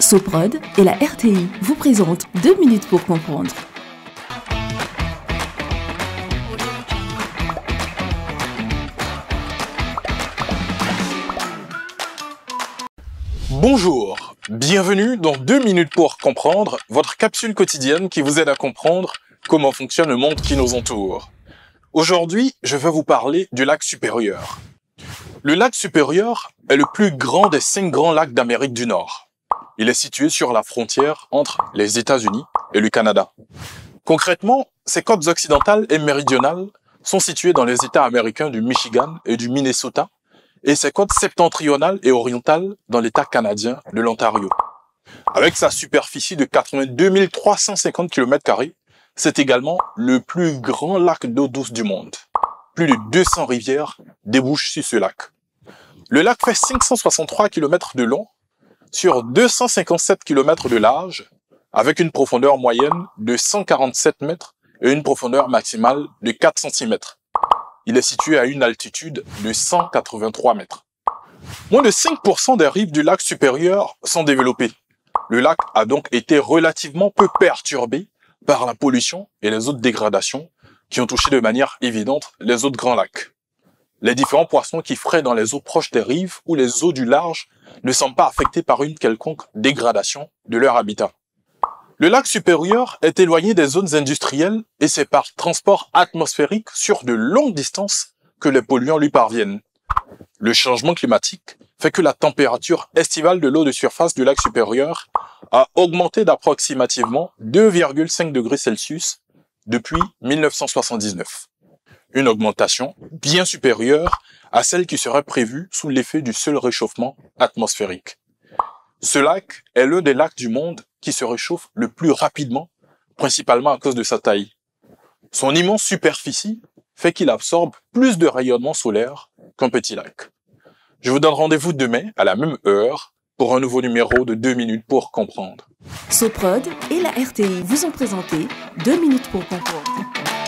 Soprod et la RTI vous présentent 2 minutes pour comprendre. Bonjour, bienvenue dans 2 minutes pour comprendre, votre capsule quotidienne qui vous aide à comprendre comment fonctionne le monde qui nous entoure. Aujourd'hui, je vais vous parler du lac Supérieur. Le lac Supérieur est le plus grand des 5 grands lacs d'Amérique du Nord. Il est situé sur la frontière entre les États-Unis et le Canada. Concrètement, ses côtes occidentales et méridionales sont situées dans les États américains du Michigan et du Minnesota, et ses côtes septentrionales et orientales dans l'État canadien de l'Ontario. Avec sa superficie de 82 350 km², c'est également le plus grand lac d'eau douce du monde. Plus de 200 rivières débouchent sur ce lac. Le lac fait 563 km de long sur 257 km de large, avec une profondeur moyenne de 147 mètres et une profondeur maximale de 4 cm. Il est situé à une altitude de 183 mètres. Moins de 5% des rives du lac Supérieur sont développées. Le lac a donc été relativement peu perturbé par la pollution et les autres dégradations qui ont touché de manière évidente les autres grands lacs. Les différents poissons qui fraient dans les eaux proches des rives ou les eaux du large ne sont pas affectés par une quelconque dégradation de leur habitat. Le lac Supérieur est éloigné des zones industrielles et c'est par transport atmosphérique sur de longues distances que les polluants lui parviennent. Le changement climatique fait que la température estivale de l'eau de surface du lac Supérieur a augmenté d'approximativement 2,5 degrés Celsius depuis 1979. Une augmentation bien supérieure à celle qui serait prévue sous l'effet du seul réchauffement atmosphérique. Ce lac est l'un des lacs du monde qui se réchauffe le plus rapidement, principalement à cause de sa taille. Son immense superficie fait qu'il absorbe plus de rayonnement solaire qu'un petit lac. Je vous donne rendez-vous demain à la même heure pour un nouveau numéro de 2 minutes pour comprendre. Soprod et la RTI vous ont présenté 2 minutes pour comprendre.